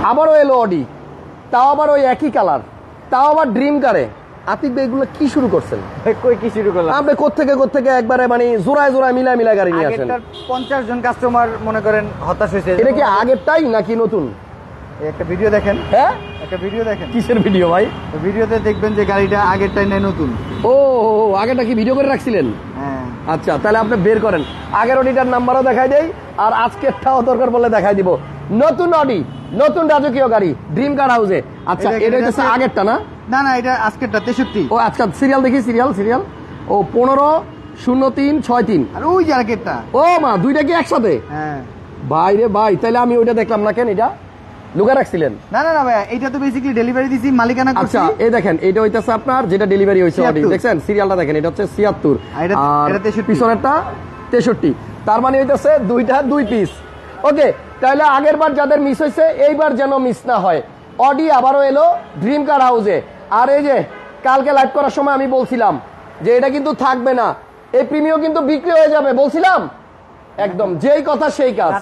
আবারও এলো অডি, তাও আবার ওই একই কালার, তাও আবার ড্রিম কারে। আতিক ভাই এগুলো কি শুরু করছেন? কই কি শুরু করলাম? আপনি কোত্থেকে একবারে মানে জোড়ায় মিলা গাড়ি নিয়ে আসেন। 50 জন কাস্টমার মনে করেন হতাশ হয়েছে। এটা কি আগেরটাই নাকি নতুন? একটা ভিডিও দেখেন। হ্যাঁ, একটা ভিডিও দেখেন। কিসের ভিডিও ভাই? ভিডিওতে দেখবেন যে গাড়িটা আগেরটাই নাই নতুন। ও আগেরটা কি ভিডিও করে রাখছিলেন? হ্যাঁ। আচ্ছা, তাহলে আপনি বের করেন। আগের অডিটার নাম্বারও দেখাই দেই, আর আজকেরটাও দরকার বলে দেখাই দিব। নতুন অডি, নতুন রাজকীয় গাড়ি, ড্রিম কার হাউসে। আচ্ছা, এটা হচ্ছে আগেরটা না? না না, এটা আজকেরটা 63। ও আচ্ছা, সিরিয়াল দেখি, সিরিয়াল ও 150363। আর ওই যে আগেরটা। ও মা, দুইটা কি একসাথে? হ্যাঁ ভাই রে ভাই, তাহলে আমি ওইটা দেখলাম না কেন? এটা লুকা রাখছিলেন? না না না ভাই, এটা তো বেসিক্যালি ডেলিভারি দিছি, মালিকানা করছি। আচ্ছা, এই দেখেন, এটা হইতাছে আপনার যেটা ডেলিভারি হইছে অডি, দেখছেন সিরিয়ালটা দেখেন, এটা হচ্ছে 76 আর এটা 63, পিছনেরটা 63। তার মানে হইতাছে দুইটা 2 পিস। ওকে, তাহলে আগের বার যাদের মিস হইছে এইবার যেন মিস না হয়। অডি আবারও এলো ড্রিম কার হাউসে। আর এই যে কালকে লাইভ করার সময় আমি বলছিলাম যে এটা কিন্তু থাকবে না, এই প্রিমিয়াম কিন্তু বিক্রি হয়ে যাবে, বলছিলাম একদম যেই কথা সেই কাজ।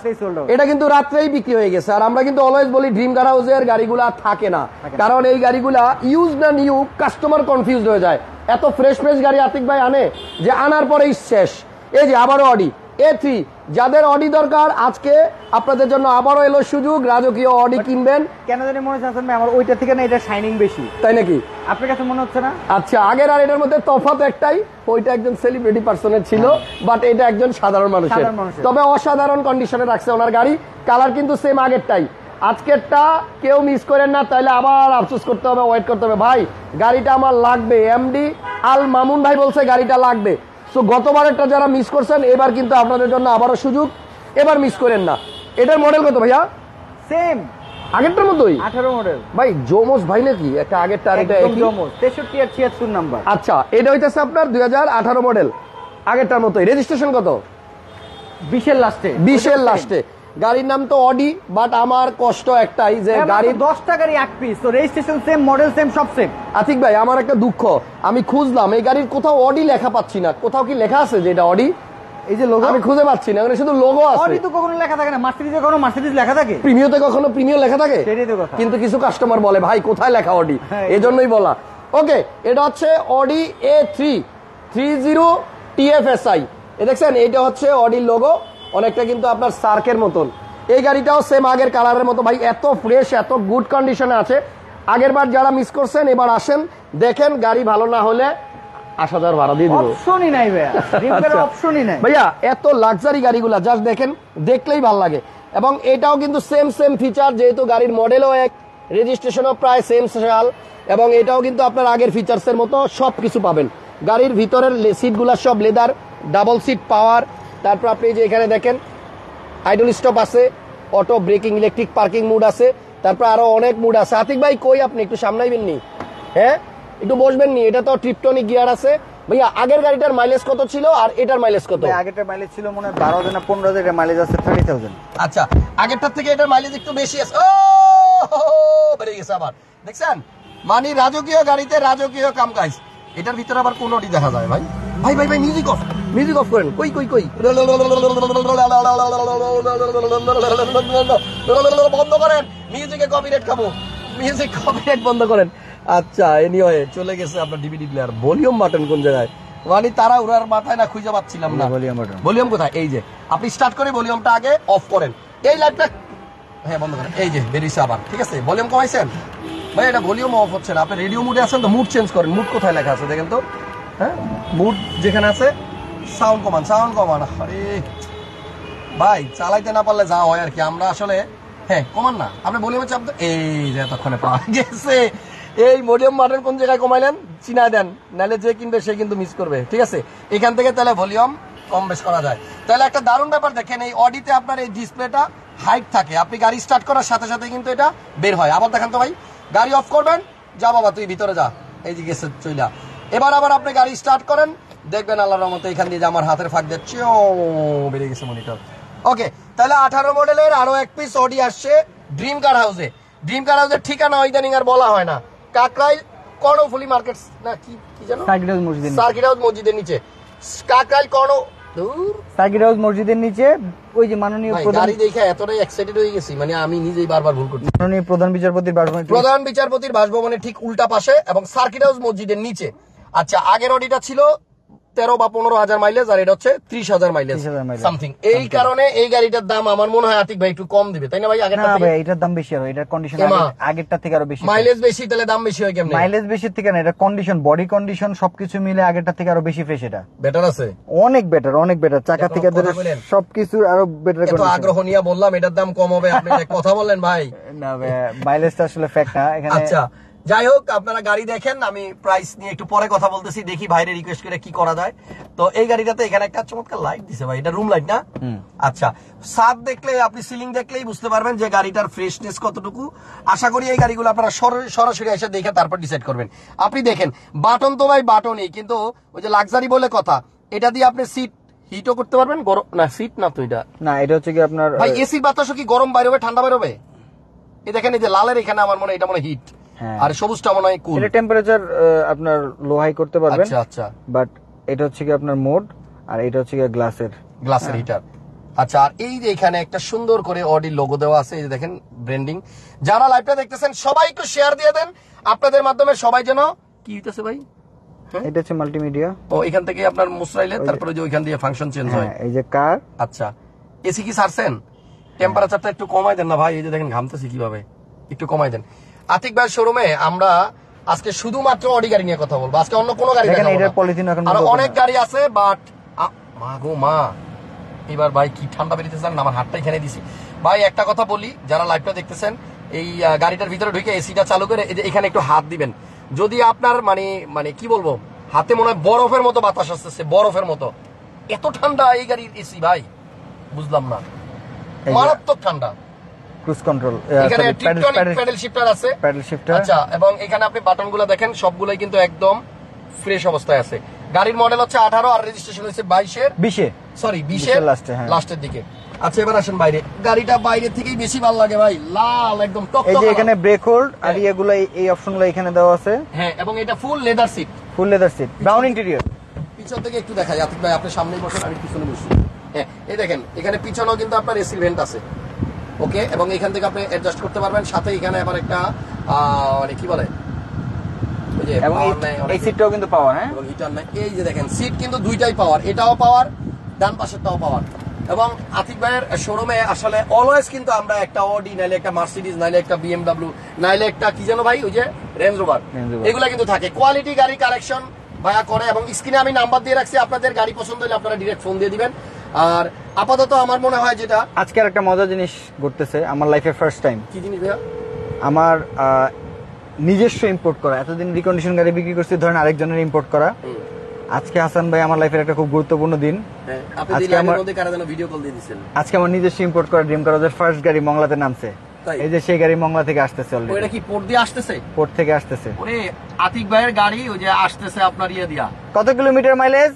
এটা কিন্তু রাত্রেই বিক্রি হয়ে গেছে। আর আমরা কিন্তু অলওয়েজ বলি ড্রিম কার হাউসের গাড়িগুলা থাকে না, কারণ এই গাড়িগুলা ইউজ না নিউ, কাস্টমার কনফিউজ হয়ে যায়। এত ফ্রেশ গাড়ি আতিক ভাই আনে যে আনার পরেই শেষ। এই যে আবারও অডি A3, যাদের অডি দরকার আজকে আপনাদের জন্য আবারও এলো সুযোগ, রাজকীয় অডি কিনবেন। কেন জানি মনে হচ্ছে ভাই আমার ওইটা থেকে না এটা শাইনিং বেশি, তাই নাকি? আপনার কাছে মনে হচ্ছে না? আচ্ছা, আগের আর এটার মধ্যে তফাৎ একটাই, ওইটা একজন সেলিব্রিটি পার্সনের ছিল, বাট এটা একজন সাধারণ মানুষের। তবে অসাধারণ কন্ডিশনে রাখছে ওনার গাড়ি, কালার কিন্তু সেম আগেরটাই। আজকেরটা কেউ মিস করেন না, তাইলে আবার আফসোস করতে হবে, ওয়েট করতে হবে। ভাই গাড়িটা আমার লাগবে, এমডি আল মামুন ভাই বলছে গাড়িটা লাগবে। সো গতবারেরটা যারা মিস করছেন, এবার কিন্তু আপনাদের জন্য আবারও সুযোগ, এবার মিস করেন না। এটার মডেল কত ভাইয়া? সেম আগেরটার মতোই, 18 মডেল। ভাই জোমস ভাই নাকি? একটা আগেরটা আর এটা একই জোমস, 63 আর 76 নাম্বার। আচ্ছা, এটা হইতাছে আপনার 2018 মডেল, আগেরটার মতোই। রেজিস্ট্রেশন কত? 20 এর লাস্টে। 20 এর লাস্টে। গাড়ির নাম তো অডি, বাট আমার কষ্ট একটাই যে গাড়ির 10টা গাড়ি এক পিস, তো রেজিস্ট্রেশন সেম, মডেল সেম, সব সেম। আতিক ভাই আমার একটা দুঃখ, আমি খুঁজলাম এই গাড়ির কোথাও অডি লেখা পাচ্ছি না। কোথাও কি লেখা আছে যে এটা অডি? এই যে লোগো আমি খুঁজে পাচ্ছি না, মানে শুধু লোগো আছে। অডি তো কখনো লেখা থাকে না, মার্সিডিজে কখনো মার্সিডিজ লেখা থাকে, প্রিমিয়তে কখনো প্রিমিয় লেখা থাকে, সেটাই তো কথা। কিন্তু কিছু কাস্টমার বলে ভাই কোথায় লেখা অডি, এজন্যই বলা। ওকে, এটা হচ্ছে অডি A3 30 TFSI। এ দেখছেন, এটা হচ্ছে অডির লোগো, অনেকটা কিন্তু আপনার সার্কের মতন। এই গাড়িটাও সেম আগের কালারের মতো। ভাই এত ফ্রেশ, এত গুড কন্ডিশনে আছে। আগের বার যারা মিস করছেন এবার আসেন, দেখেন, গাড়ি ভালো না হলে 80,000 ভাড়া দিয়ে দিব। অপশনই নাই ভাইয়া, ড্রিমের অপশনই নাই ভাইয়া। এত লাক্সারি গাড়িগুলা জাস্ট দেখেন, দেখলেই ভালো লাগে। এবং এটাও কিন্তু সেম ফিচার, যেহেতু গাড়ির মডেলও এক, রেজিস্ট্রেশনও প্রায় সেম সাল, এবং এটাও কিন্তু আপনার আগের ফিচার্সের মতো সব কিছু পাবেন। গাড়ির ভিতরের সিটগুলা সব লেদার, ডাবল সিট পাওয়ার। তারপর আপনি যে এখানে দেখেন আইডল স্টপ আছে, auto breaking, electric parking mood আছে, তারপর আরো অনেক মুড আছে। আতিক ভাই কই আপনি? একটু সামনাইবেন নি? হ্যাঁ, একটু বসবেন নি? এটা তো ট্রিপটনিক গিয়ার আছে। ভাইয়া আগের গাড়িটার মাইলেজ কত ছিল আর এটার মাইলেজ কত? আগেরটার মাইলেজ ছিল মনে হয় 12,000 না 15,000, এর মাইলেজ আছে 30,000। আচ্ছা, আগেরটার থেকে এটার মাইলেজ একটু বেশি আছে। ও বেড়ে গেছে আবার, দেখছেন? মানে রাজকীয় গাড়িতে রাজকীয় কাম কাজ। এটার ভিতরে আবার কোন অডি দেখা যায় ভাই? ভাই ভাই ভাই মিউজিক অফ করেন। কই বন্ধ করেন, মিউজিকে কপিরাইট খাবো, মিউজিক কপিরাইট বন্ধ করেন। আচ্ছা, এনিওয়ে চলে গেছে আপনার ডিভিডি প্লেয়ার। ভলিউম বাটন কোন জায়গায়? মানে তারা ওনার মাথায় না, খুঁজে পাচ্ছিলাম না ভলিউম কোথায়। এই যে আপনি স্টার্ট করে ভলিউমটা আগে অফ করেন, এই লাইটটা হ্যাঁ বন্ধ করেন। এই যে বেরিয়েছে আবার, ঠিক আছে? ভলিউম কমাইছেন ভাই, এটা ভলিউম অফ হচ্ছে না। আপনি রেডিও মুডে আছেন তো, মুড চেঞ্জ করেন। মুড কোথায় লেখা আছে দেখেন তো? হ্যাঁ, মুড যেখানে আছে সাউন্ড কমান। আরে ভাই, চালাইতে না পারলে যা হয় আর কি। আমরা আসলে হ্যাঁ কমান না, আপনি ভলিউমে চাপ দেন। এই যে এতক্ষণে পাওয়া গেছে। এই ভলিউম বাটন কোন জায়গায় কমাইলেন চিনা দেন, নাহলে যে কিনবে সে কিন্তু মিস করবে, ঠিক আছে? এখান থেকে তাহলে ভলিউম কম বেশ করা যায়। তাহলে একটা দারুণ ব্যাপার দেখেন, এই অডিতে আপনার এই ডিসপ্লেটা হাইট থাকে, আপনি গাড়ি স্টার্ট করার সাথে সাথে কিন্তু এটা বের হয়। আবার দেখেন তো ভাই, গাড়ি অফ করবেন, যা বাবা তুই ভিতরে যা, এই যে গেছে চইলা। এবার আবার আপনি গাড়ি স্টার্ট করেন, দেখবেন আল্লাহর রহমতে এখান দিয়ে যে আমার হাতের ফাঁক দিচ্ছে, ও বেড়ে গেছে মনিটর। ওকে, তাহলে 18 মডেলের আরো এক পিস অডি আসছে ড্রিম কার হাউসে। ড্রিম কার হাউসের ঠিকানা ইদানিং আর বলা হয় না, কাকরাইল কর্ণফুলি মার্কেট না কি জানো, সার্কিট হাউস মসজিদের নিচে, কাকরাইল দূর সার্কিট হাউস মসজিদের নিচে ওই যে মাননীয় ভাই, প্রধান গাড়ি দেখে এতটাই এক্সাইটেড হয়ে গেছি, মানে আমি নিজেই বারবার ভুল করছি। মাননীয় প্রধান বিচারপতির বাসভবন। প্রধান বিচারপতির বাসভবনের ঠিক উল্টা পাশে এবং সার্কিট হাউস মসজিদের নিচে। আচ্ছা, আগের অডিটা ছিল 13 বা 15,000 মাইলেজ, আর এটা হচ্ছে 30,000 মাইলেজ 30,000 মাইলেজ সামথিং। এই কারণে এই গাড়িটার দাম আমার মনে হয় আতিক ভাই একটু কম দিবে, তাই না ভাই? আগেরটা না থেকে ভাই, এটার দাম বেশি, আর এটার কন্ডিশন আগেরটা থেকে আরো বেশি। মাইলেজ বেশি, তাহলে দাম বেশি হয় কেমনে? মাইলেজ বেশি থেকে না, এটা কন্ডিশন, বডি কন্ডিশন সবকিছু মিলে আগেরটা থেকে আরো বেশি ফ্রেশ। এটা বেটার আছে, অনেক বেটার, অনেক বেটার, চাকা থেকে ধরে সবকিছু আরো বেটার। এত আগ্রহ নিয়ে বললাম এটার দাম কম হবে, আপনি একটা কথা বললেন ভাই। না ভাই, মাইলেজটা আসলে ফ্যাক্ট না এখানে। আচ্ছা, যাই হোক, আপনারা গাড়ি দেখেন, আমি প্রাইস নিয়ে একটু পরে কথা বলতেছি, দেখি ভাইরে রিকোয়েস্ট করে কি করা যায়। তো এই গাড়িটাতে এখানে একটা চমৎকার লাইট দিছে ভাই, এটা রুম লাইট না? আচ্ছা, ছাদ দেখলে, আপনি সিলিং দেখলেই বুঝতে পারবেন যে গাড়িটার ফ্রেশনেস কতটুকু। আশা করি এই গাড়িগুলো আপনারা সরাসরি এসে দেখে তারপর ডিসাইড করবেন। আপনি দেখেন, বাটন তো ভাই বাটনই, কিন্তু ওই যে লাক্সারি বলে কথা, এটা দিয়ে আপনি সিট হিটও করতে পারবেন। গরম না, সিট না তো এটা, না এটা হচ্ছে কি আপনার ভাই এসির বাতাসও কি গরম বাইরে হবে ঠান্ডা বাইরে হবে? এই দেখেন, এই যে লালের এখানে আমার মনে হয় এটা মনে হিট, আর সবুজটা মনে হয় কুল। এটা টেম্পারেচার আপনার লো হাই করতে পারবেন। আচ্ছা আচ্ছা, বাট এটা হচ্ছে কি আপনার মোড, আর এটা হচ্ছে কি গ্লাসের হিটার। আচ্ছা, আর এই যে এখানে একটা সুন্দর করে অডি লোগো দেওয়া আছে, এই যে দেখেন ব্র্যান্ডিং। যারা লাইভটা দেখতেছেন সবাই একটু শেয়ার দিয়ে দেন, আপনাদের মাধ্যমে সবাই যেন কি হইতেছে ভাই। এটা হচ্ছে মাল্টিমিডিয়া। ও, এখান থেকে আপনার মুসরাইলে, তারপরে যে ওইখান দিয়ে ফাংশন চেঞ্জ হয়। এই যে কার। আচ্ছা, এসি কি ছাড়ছেন? টেম্পারেচারটা একটু কমাই দেন না ভাই, এই যে দেখেন ঘামতেছি কিভাবে, একটু কমাই দেন। আতিক ভাই শোরুমে আমরা আজকে শুধুমাত্র অডি গাড়ি নিয়ে কথা বলবো, আজকে অন্য কোনো গাড়ি দেখাবো না। আর অনেক গাড়ি আছে, বাট মা গো মা, এবার ভাই কি ঠান্ডা বেরিয়েছেন, আমার হাতটা এখানে দিছি। ভাই একটা কথা বলি, যারা লাইভটা দেখতেছেন, এই গাড়িটার ভিতরে ঢুকে এসিটা চালু করে এখানে একটু হাত দিবেন। যদি আপনার মানে কি বলবো, হাতে মনে হয় বরফের মতো বাতাস আসতেছে, বরফের মতো, এত ঠান্ডা এই গাড়ির এসি ভাই, বুঝলাম না, মারাত্মক ঠান্ডা। ক্রুজ কন্ট্রোল, এখানে প্যাডেল শিফটার আছে। আচ্ছা, এবং এখানে আপনি বাটনগুলো দেখেন, সবগুলাই কিন্তু একদম ফ্রেশ অবস্থায় আছে। গাড়ির মডেল হচ্ছে 18, আর রেজিস্ট্রেশন হচ্ছে 20 লাস্টের দিকে। আচ্ছা, এবার আসেন বাইরে। গাড়িটা বাইরে থেকেই বেশি ভালো লাগে ভাই, লাল একদম টক টক। এই যে এখানে ব্রেক হোল্ড আর এগুলো, এই অপশনগুলো এখানে দেওয়া আছে। হ্যাঁ, এবং এটা full leather seat, brown interior. পিছন থেকে একটু দেখাই আতিক ভাই, আপনি সামনেই বসেন, আমি পিছনে বসি। হ্যাঁ, এই দেখেন, এখানে পিছনেও কিন্তু আপনার এসি ভেন্ট আছে, ওকে, এবং এখান থেকে আপনি অ্যাডজাস্ট করতে পারবেন। সাথে এখানে আবার একটা মানে কি বলে, ওই যে এই সিটটাও কিন্তু পাওয়ার, হ্যাঁ, এবং হিটার নাই। এই যে দেখেন, সিট কিন্তু দুইটাই পাওয়ার, এটাও পাওয়ার, ডান পাশেরটাও পাওয়ার। এবং আতিক ভাইয়ের শোরুমে আসলে অলওয়েজ কিন্তু আমরা একটা অডি, নাইলে একটা মার্সিডিজ, নাইলে একটা বিএমডব্লিউ, নাইলে একটা কি যেন ভাই, ওই যে রেঞ্জ রোভার, এগুলা কিন্তু থাকে। কোয়ালিটি গাড়ি কালেকশন ভাইয়া করে, এবং স্ক্রিনে আমি নাম্বার দিয়ে রাখছি, আপনাদের গাড়ি পছন্দ হলে আপনারা ডিরেক্ট ফোন দিয়ে দিবেন। আর আপাতত আমার মনে হয় যেটা আজকে একটা মজার জিনিস ঘটতেছে আমার লাইফে, ফার্স্ট টাইম। কি জিনিস ভাইয়া? আমার নিজস্ব ইম্পোর্ট করা, এতদিন রিকন্ডিশন গাড়ি বিক্রি করছি, ধরেন আরেকজনের ইম্পোর্ট করা। আজকে হাসান ভাই আমার লাইফের একটা খুব গুরুত্বপূর্ণ দিন। আজকে আমার নিজস্ব ইম্পোর্ট করা ড্রিম কার ফার্স্ট গাড়ি মংলাতে নামছে। এই যে সেই গাড়ি মংলা থেকে আসতেছে, অলরেডি। ওটা কি পোর্ট দিয়ে আসতেছে? পোর্ট থেকে আসতেছে। ওরে আতিক ভাইয়ের গাড়ি ওই যে আসতেছে আপনার ইয়ে দিয়া। কত কিলোমিটার মাইলেজ?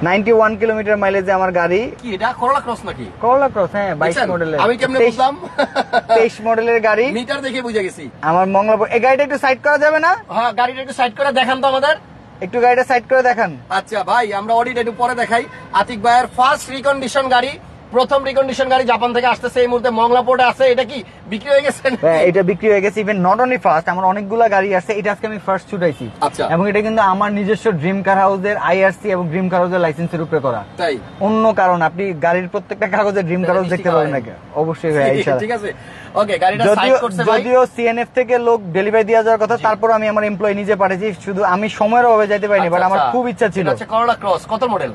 91 কিলোমিটার মাইলেজে আমার গাড়ি। কি এটা করোলা ক্রস নাকি? করোলা ক্রস, হ্যাঁ, 22 মডেলের। আমি কেমনে বুঝলাম? 23 মডেলের গাড়ি, মিটার দেখে বুঝে গেছি। আমার মংলাপুর। এই গাড়িটা একটু সাইড করা যাবে না? হ্যাঁ, গাড়িটা একটু সাইড করে দেখান তো আমাদের, একটু গাড়িটা সাইড করে দেখান। আচ্ছা ভাই, আমরা অডিটা একটু পরে দেখাই। আতিক ভাইয়ের ফার্স্ট রিকন্ডিশন গাড়ি, প্রথম রিকন্ডিশন গাড়ি জাপান থেকে আসতেছে, এই মুহূর্তে মংলা পোর্টে আছে। এটা কি বিক্রি হয়ে গেছে? এটা বিক্রি হয়ে গেছে। ইভেন নট অনলি ফার্স্ট, আমার অনেকগুলো গাড়ি আছে, এটা আজকে আমি ফার্স্ট ছুটাইছি। আচ্ছা, এবং এটা কিন্তু আমার নিজস্ব ড্রিম কার হাউসের আইআরসি এবং ড্রিম কার হাউসের লাইসেন্সের উপরে করা। তাই অন্য কারণ আপনি গাড়ির প্রত্যেকটা কাগজে ড্রিম কার হাউস দেখতে পাবেন নাকি? অবশ্যই ভাই, ঠিক আছে। ওকে, গাড়িটা সাইড করছে ভাই। যদিও সিএনএফ থেকে লোক ডেলিভারি দিয়ে যাওয়ার কথা, তারপর আমি আমার এমপ্লয়ি নিজে পাঠিয়েছি, শুধু আমি সময়ের অভাবে যাইতে পারিনি, বাট আমার খুব ইচ্ছা ছিল। আচ্ছা, করোলা ক্রস কত মডেল?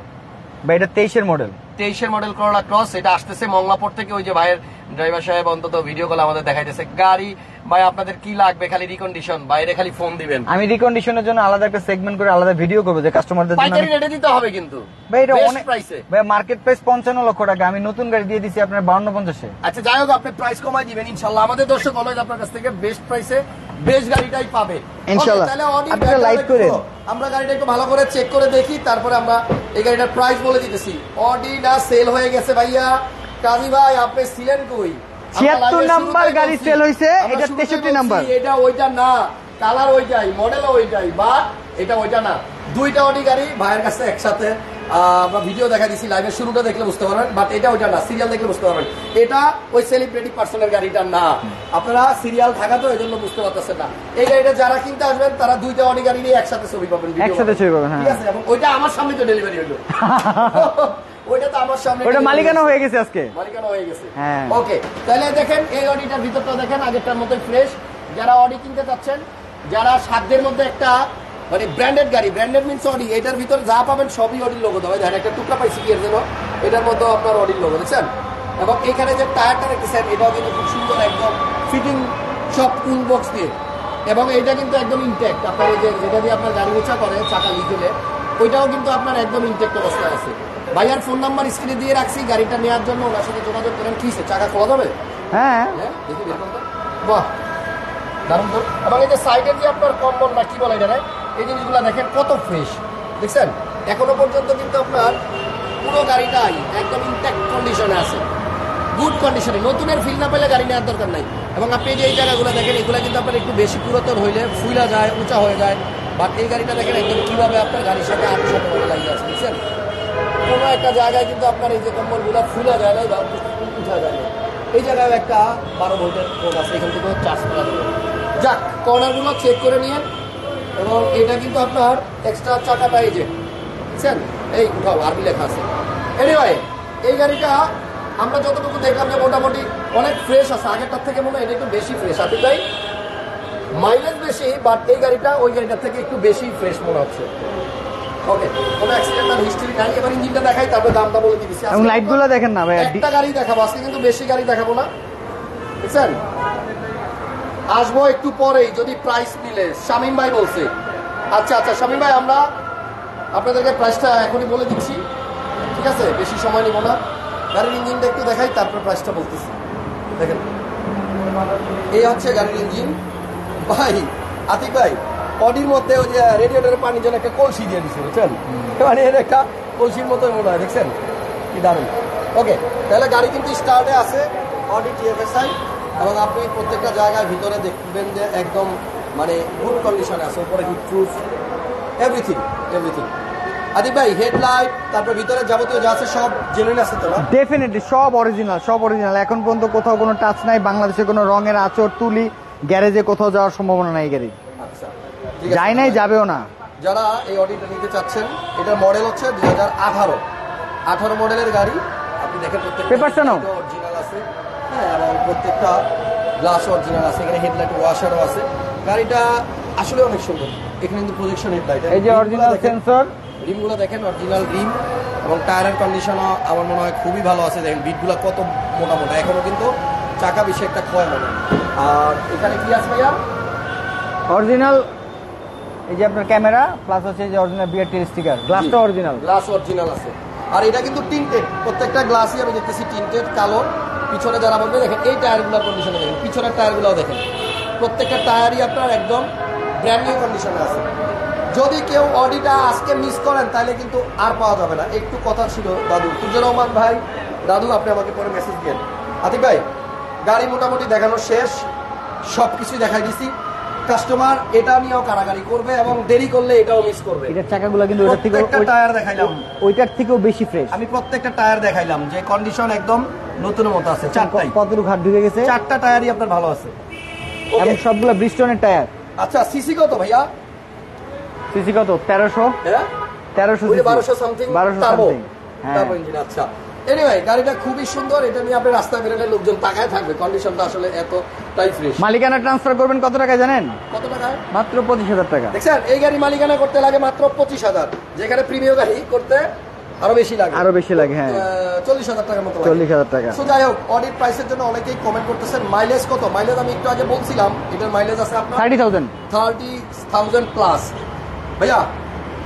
ভাই এটা 23 এর মডেল। 23 মডেল করোলা ক্রস, এটা আসতেছে মংলাপুর থেকে। ওই যে ভাইয়ের ড্রাইভার সাহেব অন্তত ভিডিও কল আমাদের দেখাইতেছে। গাড়ি ভাই আপনাদের কি লাগবে, খালি রিকন্ডিশন, বাইরে খালি ফোন দিবেন। আমি রিকন্ডিশনের জন্য আলাদা একটা সেগমেন্ট করে আলাদা ভিডিও করব, যে কাস্টমারদের জন্য পাইকারি রেটে দিতে হবে কিন্তু। ভাই এটা অনেক প্রাইসে, ভাই মার্কেট প্রাইস 55 লক্ষ টাকা, আমি নতুন গাড়ি দিয়ে দিছি আপনার 52-50-এ। আচ্ছা, যাই হোক, আপনি প্রাইস কমাই দিবেন ইনশাআল্লাহ। আমাদের দর্শক অলওয়েজ আপনার কাছ থেকে বেস্ট প্রাইসে বেস্ট গাড়িটাই পাবে ইনশাআল্লাহ। তাহলে আপনারা লাইক করেন, আমরা গাড়িটা একটু ভালো করে চেক করে দেখি, তারপরে আমরা এই গাড়িটার প্রাইস বলে দিতেছি। অডিটা সেল হয়ে গেছে ভাইয়া। কাজী ভাই, আপনি ছিলেন কই? 76 নাম্বার গাড়ি সেল হইছে, এটা 63 নাম্বার। এটা ওইটা না, কালার ওইটাই, মডেল ওইটাই, বাট এটা ওইটা না। দুইটা অডি গাড়ি ভাইয়ের কাছে একসাথে আমরা ভিডিও দেখা দিচ্ছি, লাইভের শুরুটা দেখলে বুঝতে পারবেন, বাট এটা ওইটা না, সিরিয়াল দেখলে বুঝতে পারবেন এটা ওই সেলিব্রিটি পার্সনের গাড়িটা না। আপনারা সিরিয়াল থাকা তো এই জন্য বুঝতে পারতেছেন না। এই গাড়িটা যারা কিনতে আসবেন তারা দুইটা অডি গাড়ি নিয়ে একসাথে ছবি পাবেন, একসাথে ছবি পাবেন, হ্যাঁ। ঠিক আছে, এবং ওইটা আমার সামনে তো ডেলিভারি হলো। ওইটা তো আমার সামনে, ওটা মালিকানা হয়ে গেছে আজকে, মালিকানা হয়ে গেছে। হ্যাঁ। ওকে, তাহলে দেখেন এই অডিটার ভিতরটা দেখেন আগেরটার মতোই ফ্রেশ। যারা অডি কিনতে চাচ্ছেন, যারা সাধ্যের মধ্যে একটা মানে ব্র্যান্ডেড গাড়ি, ব্র্যান্ডেড মিন্স অডি, এটার ভিতর যা পাবেন সবই অডির লোগো দেওয়া। দেখেন একটা টুকরা পাইছি কি এর জন্য, এটার মধ্যে আপনার অডির লোগো দেখছেন। এবং এখানে যে টায়ারটা দেখতেছেন এটাও কিন্তু খুব সুন্দর, একদম ফিটিং সব টুল বক্স দিয়ে, এবং এটা কিন্তু একদম ইনটেক্ট। আপনার এই যে যেটা দিয়ে আপনার গাড়ি মোছা করে চাকা লিখলে, ওইটাও কিন্তু আপনার একদম ইনটেক্ট অবস্থায় আছে। ভাইয়ার ফোন নাম্বার স্ক্রিনে দিয়ে রাখছি, গাড়িটা নেওয়ার জন্য ওনার সাথে যোগাযোগ করেন। ঠিক আছে, চাকা খোলা যাবে? হ্যাঁ, দেখি বের করতে। বাহ, দারুণ তো। এবং এই যে সাইডের যে আপনার কম্বল না কি বলে এটা, এই জিনিসগুলো দেখেন কত ফ্রেশ, দেখছেন? এখনো পর্যন্ত কিন্তু আপনার পুরো গাড়িটাই একদম ইনট্যাক্ট কন্ডিশনে আছে, গুড কন্ডিশনে। নতুনের ফিল না পেলে গাড়ি নেওয়ার দরকার নাই। এবং আপনি যে এই জায়গাগুলো দেখেন, এগুলো কিন্তু আপনার একটু বেশি পুরাতন হইলে ফুলা যায়, উঁচা হয়ে যায়, বাট এই গাড়িটা দেখেন একদম কীভাবে আপনার গাড়ির সাথে আত্মসাত লাগিয়ে আছে, বুঝছেন? কোনো একটা জায়গায় কিন্তু আপনার এই যে কম্বলগুলো ফুলা যায় না বা উঠা যায় না। এই জায়গায় একটা 12 ভোল্টের কোড আছে, এখান থেকে চার্জ করা যাবে। যাক, কর্নারগুলো চেক করে নিয়ে, এবং এটা কিন্তু আপনার এক্সট্রা চাকাটা এই যে বুঝছেন, এই উঠাও আরবি লেখা আছে। এনিওয়ে, এই গাড়িটা আমরা যতটুকু দেখলাম যে মোটামুটি অনেক ফ্রেশ আছে, আগেরটার থেকে মনে হয় এটা একটু বেশি ফ্রেশ। আপনি তাই মাইলেজ বেশি, বাট এই গাড়িটা ওই গাড়িটার থেকে একটু বেশি ফ্রেশ মনে হচ্ছে। ওকে, কোনো অ্যাক্সিডেন্টাল হিস্ট্রি নাই। এবার ইঞ্জিনটা দেখাই, তারপরে দামটা বলে দিচ্ছি। এবং লাইটগুলো দেখেন না ভাই, একটা গাড়ি দেখাবো আজকে, কিন্তু বেশি গাড়ি দেখাবো না, বুঝছেন? আসবো একটু পরেই যদি প্রাইস মিলে। শামীম ভাই বলছে। আচ্ছা আচ্ছা শামীম ভাই, আমরা আপনাদেরকে প্রাইসটা এখনই বলে দিচ্ছি, ঠিক আছে? বেশি সময় নিব না। গাড়ির ইঞ্জিনটা একটু দেখাই, তারপর প্রাইসটা বলতেছি। দেখেন, এই হচ্ছে গাড়ির ইঞ্জিন। ভাই আতিক ভাই, অডির মধ্যে ওই যে রেডিয়েটরের পানির জন্য একটা কলসি দিয়ে দিচ্ছে, বুঝছেন? মানে এর একটা কলসির মতোই মনে হয়, দেখছেন কি দারুণ। ওকে, তাহলে গাড়ি কিন্তু স্টার্টে আছে, অডি TFSI, এবং আপনি প্রত্যেকটা জায়গায় ভিতরে দেখবেন যে একদম মানে গুড কন্ডিশনে আছে, উপরে হিট প্রুফ, এভরিথিং এভরিথিং। আদিক ভাই, হেডলাইট, তারপর ভিতরে যাবতীয় যা আছে সব জেনুইন আছে তো না? ডেফিনেটলি সব অরিজিনাল, সব অরিজিনাল। এখন পর্যন্ত কোথাও কোনো টাচ নাই, বাংলাদেশে কোনো রঙের আঁচড় তুলি গ্যারেজে কোথাও যাওয়ার সম্ভাবনা নাই গাড়ি। আচ্ছা, যাই নাই, যাবেও না। যারা এই অডিটা নিতে চাচ্ছেন, এটার মডেল হচ্ছে 2018 মডেলের গাড়ি। আপনি দেখেন প্রত্যেকটা পেপারসটাও অরিজিনাল আছে, হ্যাঁ, এবং প্রত্যেকটা গ্লাস অরিজিনাল আছে। এখানে হেডলাইট ওয়াশারও আছে। গাড়িটা আসলে অনেক সুন্দর। এখানে কিন্তু প্রজেকশন হেডলাইট, এই যে অরিজিনাল সেন্সর, রিমগুলো দেখেন অরিজিনাল রিম, এবং টায়ারের কন্ডিশনও আমার মনে হয় খুবই ভালো আছে। দেখেন বিটগুলো কত মোটা মোটা, এখনো কিন্তু চাকা বেশি একটা ক্ষয় হবে। আর এখানে কি আছে ভাইয়া? অরিজিনাল এই যে আপনার ক্যামেরা, প্লাস হচ্ছে যে অরিজিনাল BRT স্টিকার, গ্লাসটা অরিজিনাল, গ্লাস অরিজিনাল আছে। আর এটা কিন্তু টিন্টেড, প্রত্যেকটা গ্লাসই আমি দেখতেছি টিন্টেড কালো। পিছনে যারা বলবে, দেখেন এই টায়ারগুলোর কন্ডিশনে দেখেন, পিছনের টায়ারগুলোও দেখেন, প্রত্যেকটা টায়ারই আপনার একদম ব্র্যান্ড নিউ কন্ডিশনে আছে। যদি কেউ অডিটা আজকে মিস করেন তাহলে কিন্তু আর পাওয়া যাবে না। একটু কথা ছিল দাদু তুজুর রহমান ভাই, দাদু আপনি আমাকে পরে মেসেজ দিন। আতিক ভাই, গাড়ি মোটামুটি দেখানো শেষ, সব কিছুই দেখাই দিছি। কাস্টমার এটা নিয়েও কারাগারি করবে, এবং দেরি করলে এটাও মিস করবে। এটার চাকাগুলো কিন্তু ওইটার থেকে, প্রত্যেকটা টায়ার দেখাইলাম, ওইটার থেকেও বেশি ফ্রেশ। আমি প্রত্যেকটা টায়ার দেখাইলাম যে কন্ডিশন একদম নতুনের মতো আছে। চারটাই, কতটুকু ঘাট ঢুকে গেছে, চারটা টায়ারই আপনার ভালো আছে, এবং সবগুলো ব্রিস্টনের টায়ার। আচ্ছা, সিসি কত ভাইয়া? সিসি কত? 1300, হ্যাঁ 1300 ওই 1200 সামথিং, 1200 টার্বো সামথিং, হ্যাঁ। Turbo engine. আচ্ছা, এনিওয়ে গাড়িটা খুবই সুন্দর। এটা নিয়ে আপনি রাস্তায় বেরোলে লোকজন তাকায় থাকবে, কন্ডিশনটা আসলে এতটাই ফ্রেশ। মালিকানা ট্রান্সফার করবেন কত টাকা জানেন? কত টাকায়? মাত্র 25,000 টাকা। দেখছেন, এই গাড়ি মালিকানা করতে লাগে মাত্র 25,000, যেখানে প্রিমিয়াম গাড়ি করতে আরো বেশি লাগে, আরো বেশি লাগে, হ্যাঁ 40,000 টাকার মতো লাগে। 40,000 টাকা। সো যাই হোক, অডিট প্রাইসের জন্য অনেকেই কমেন্ট করতেছেন। মাইলেজ কত? মাইলেজ আমি একটু আগে বলছিলাম, এটার মাইলেজ আছে আপনার 30,000 প্লাস। ভাইয়া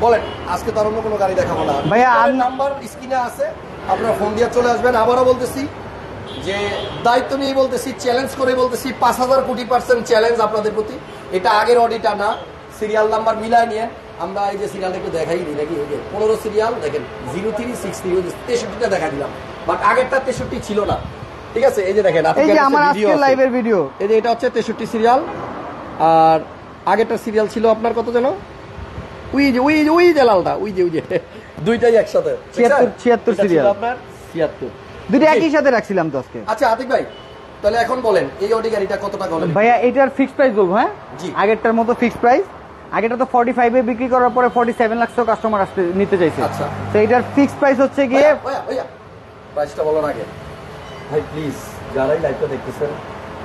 বলেন, আজকে তো আর অন্য কোনো গাড়ি দেখাবো না ভাইয়া। নাম্বার স্ক্রিনে আছে, আপনারা ফোন দিয়ে চলে আসবেন। আবারও বলতেছি যে দায়িত্ব নিয়ে বলতেছি, চ্যালেঞ্জ করে বলতেছি, 5,000 কোটি % চ্যালেঞ্জ আপনাদের প্রতি। এটা আগের অডিটা না, সিরিয়াল নাম্বার মিলায় নিয়ে আমরা এই যে সিরিয়ালটা একটু দেখাই দিই নাকি, এই যে 15 সিরিয়াল দেখেন, 0363, 63টা দেখা দিলাম, বাট আগেরটা 63 ছিল না, ঠিক আছে? এই যে দেখেন, এই যে আমার আজকের লাইভের ভিডিও, এই যে এটা হচ্ছে 63 সিরিয়াল, আর আগেরটা সিরিয়াল ছিল আপনার কত যেন, ওই যে লালটা, ওই যে দুইটাই একসাথে 76 সিরিয়াল আপনার 76 দুটো একই সাথে রাখছিলাম তো আজকে। আচ্ছা আতিক ভাই, তাহলে এখন বলেন এই অডি গাড়িটা কত টাকা হলো? ভাইয়া এটার ফিক্সড প্রাইস বলবো, হ্যাঁ জি। আগেরটার মতো ফিক্সড প্রাইস। আগেরটা তো 45 এ বিক্রি করার পরে 47 লাখ কাস্টমার আসতে নিতে চাইছে। আচ্ছা। তো এটার ফিক্সড প্রাইস হচ্ছে গিয়ে প্রাইসটা বলার আগে ভাই প্লিজ যারাই লাইভটা দেখতেছেন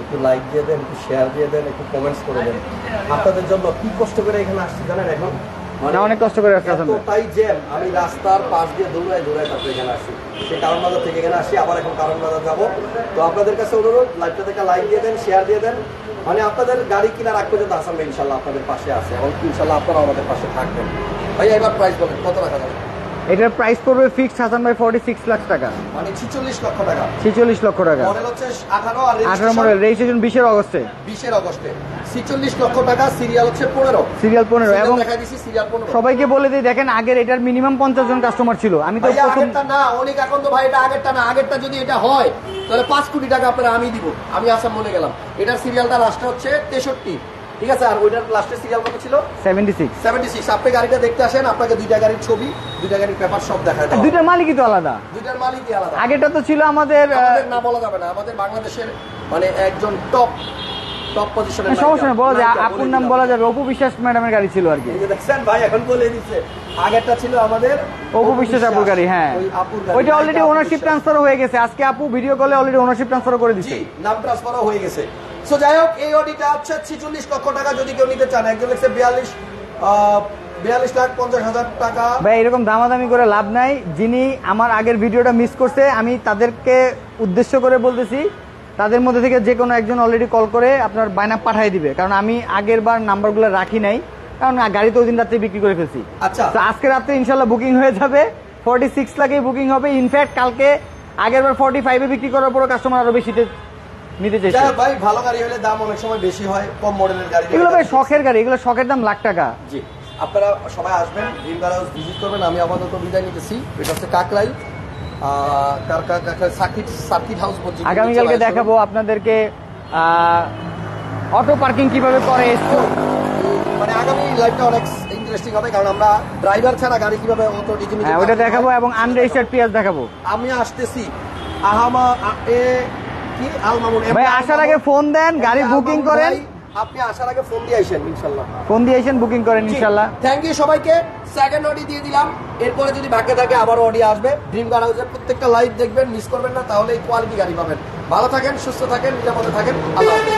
একটু লাইক দিয়ে দেন, একটু শেয়ার দিয়ে দেন, একটু কমেন্টস করে দেন। আপনাদের জন্য কি কষ্ট করে এখানে আসছি জানেন এখন? মানে অনেক কষ্ট করে আসছে আসলে। এতটাই জ্যাম, আমি রাস্তার পাশ দিয়ে দৌড়ায় তারপরে এখানে আসি। সেই কারণ বাজার থেকে এখানে আসি, আবার এখন কারণ বাজার যাবো। তো আপনাদের কাছে অনুরোধ, লাইভটা থেকে লাইক দিয়ে দেন, শেয়ার দিয়ে দেন। মানে আপনাদের গাড়ি কিনার আগ পর্যন্ত হাসান ভাই ইনশাল্লাহ আপনাদের পাশে আছে এবং ইনশাল্লাহ আপনারা আমাদের পাশে থাকবেন। ভাই এবার প্রাইস বলেন কত টাকা যাবে? এটার প্রাইস পড়বে ফিক্সড হাসান ভাই 46 লাখ টাকা, মানে 46 লক্ষ টাকা। 46 লক্ষ টাকা। মডেল হচ্ছে 18 আর 18 মডেল, রেজিস্ট্রেশন 20 আগস্টে। 20 আগস্টে 46 লক্ষ টাকা, সিরিয়াল হচ্ছে 15। সিরিয়াল 15 এবং দেখাই দিছি সিরিয়াল 15। সবাইকে বলে দিই দেখেন আগের এটার মিনিমাম 50 জন কাস্টমার ছিল। আমি তো ভাই প্রথম আগেরটা না, অনেক এখন তো ভাই এটা আগেরটা না। আগেরটা যদি এটা হয় তাহলে 5 কোটি টাকা আপনারা আমি দিব। আমি আসাম বলে গেলাম। এটার সিরিয়ালটা লাস্টে হচ্ছে 63, ঠিক আছে? আর ওইটার লাস্টের সিরিয়াল কত ছিল? 76। আপনি গাড়িটা দেখতে আসেন, আপনাকে দুইটা গাড়ির ছবি, দুইটা গাড়ির পেপার সব দেখায় দেওয়া। দুইটার মালিকই তো আলাদা, দুইটার মালিকই আলাদা। আগেরটা তো ছিল আমাদের না বলা যাবে না, আমাদের বাংলাদেশের মানে একজন টপ পজিশনের। সমস্যা না, বলা যায় আপুর নাম বলা যাবে, অপু বিশ্বাস ম্যাডামের গাড়ি ছিল আর কি। দেখছেন ভাই এখন বলে দিচ্ছে। আগেরটা ছিল আমাদের অপু বিশ্বাস আপুর গাড়ি, হ্যাঁ ওই আপুর গাড়ি। ওইটা অলরেডি ওনারশিপ ট্রান্সফার হয়ে গেছে। আজকে আপু ভিডিও কলে অলরেডি ওনারশিপ ট্রান্সফার করে দিচ্ছে। জি, নাম ট্রান্সফারও হয়ে গেছে। সো যাই হোক, এই অডিটা হচ্ছে 46 লক্ষ টাকা যদি কেউ নিতে চান। একজন লিখছে 42 লাখ 50 হাজার টাকা। ভাই এরকম দামাদামি করে লাভ নাই। যিনি আমার আগের ভিডিওটা মিস করছে, আমি তাদেরকে উদ্দেশ্য করে বলতেছি, তাদের মধ্যে থেকে যে কোনো একজন অলরেডি কল করে আপনার বায়না পাঠিয়ে দিবে। কারণ আমি আগের বার নাম্বারগুলো রাখি নাই, কারণ গাড়ি তো ওই দিন রাত্রে বিক্রি করে ফেলছি। আচ্ছা, তো আজকে রাত্রে ইনশাল্লাহ বুকিং হয়ে যাবে। 46 লাখে বুকিং হবে। ইনফ্যাক্ট কালকে আগের বার 45 এ বিক্রি করার পরে কাস্টমার আরো বেশিতে নিতে চাইছে। যাই হোক ভাই, ভালো গাড়ি হলে দাম অনেক সময় বেশি হয়, কম মডেলের গাড়ি। এগুলো ভাই শখের গাড়ি, এগুলো শখের দাম লাখ টাকা। জি, আপনারা সবাই আসবেন, ড্রিম কার হাউস ভিজিট করবেন। আমি আপাতত বিদায় নিতেছি। এটা হচ্ছে কাকরাইল সার্কিট হাউস। আগামীকালকে দেখাবো আপনাদেরকে অটো পার্কিং কিভাবে করে। মানে আগামী লাইভটা অনেক ইন্টারেস্টিং হবে, কারণ আমরা ড্রাইভার ছাড়া গাড়ি কিভাবে অটো ডিজিমি ওটা দেখাবো এবং আনরেজিস্টার্ড পিয়াজ দেখাবো। আমি আসতেছি আলমামুন ভাই আসার আগে ফোন দেন, গাড়ি বুকিং করেন। আপনি আসার আগে ফোন দিয়ে আসেন ইনশাআল্লাহ। ফোন দিয়ে আসেন, বুকিং করেন ইনশাআল্লাহ। থ্যাংক ইউ সবাইকে। সেকেন্ড অডি দিয়ে দিলাম, এরপরে যদি ভাগ্যে থাকে আবার অডি আসবে। ড্রিম কার হাউসের প্রত্যেকটা লাইভ দেখবেন, মিস করবেন না, তাহলে এই কোয়ালিটি গাড়ি পাবেন। ভালো থাকেন, সুস্থ থাকেন, নিরাপদে থাকেন। আল্লাহ হাফেজ।